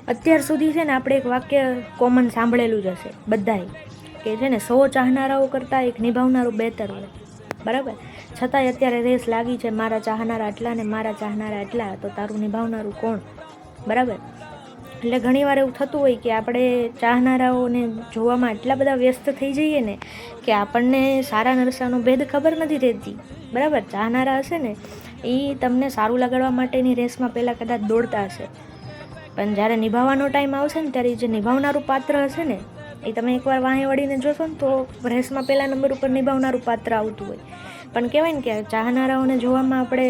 અત્યાર સુધી છે ને આપણે એક વાક્ય કોમન સાંભળેલું જ હશે બધાએ, કે છે ને 100 ચાહનારાઓ કરતાં એક નિભાવનારું બહેતર હોય, બરાબર. છતાંય અત્યારે રેસ લાગી છે, મારા ચાહનારા એટલા ને મારા ચાહનારા એટલા, તો તારું નિભાવનારું કોણ, બરાબર. એટલે ઘણીવાર એવું થતું હોય કે આપણે ચાહનારાઓને જોવામાં એટલા બધા વ્યસ્ત થઈ જઈએ ને કે આપણને સારા નરસાનો ભેદ ખબર નથી રહેતી, બરાબર. ચાહનારા હશે ને એ તમને સારું લગાડવા માટેની રેસમાં પહેલાં કદાચ દોડતા હશે, પણ જ્યારે નિભાવવાનો ટાઈમ આવશે ને ત્યારે જે નિભાવનારું પાત્ર હશે ને એ તમે એકવાર વાંહે વળીને જોશો ને તો રેસમાં પહેલા નંબર ઉપર નિભાવનારું પાત્ર આવતું હોય. પણ કહેવાય ને કે ચાહનારાઓને જોવામાં આપણે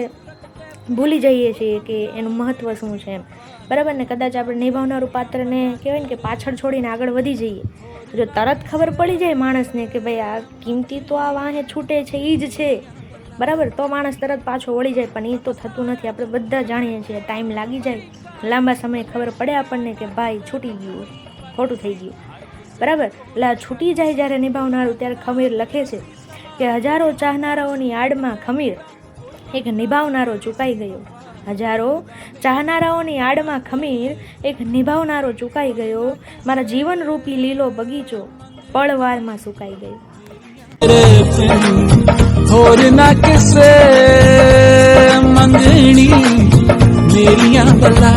ભૂલી જઈએ છીએ કે એનું મહત્ત્વ શું છે એમ, બરાબર ને. કદાચ આપણે નિભાવનારું પાત્રને કહેવાય ને કે પાછળ છોડીને આગળ વધી જઈએ. જો તરત ખબર પડી જાય માણસને કે ભાઈ આ કિંમતી તો આ વાંહે છૂટે છે એ જ છે, બરાબર, તો માણસ તરત પાછો વળી જાય. પણ એ તો થતું નથી. આપણે બધા જાણીએ છીએ ટાઈમ લાગી જાય, લાંબા સમય ખબર પડે આપણને કે ભાઈ છૂટી ગયું, ખોટું થઈ ગયું, બરાબર. એટલે આ છૂટી જાય જ્યારે નિભાવનારું, ત્યારે ખમીર લખે છે કે 1000 ચાહનારાઓની આડમાં ખમીર એક નિભાવનારો ચૂકાઈ ગયો. 1000 ચાહનારાઓની આડમાં ખમીર એક નિભાવનારો ચૂકાઈ ગયો. મારા જીવન રૂપી લીલો બગીચો પળવારમાં સુકાઈ ગયો. और ना किसे मंगनी मेरिया बला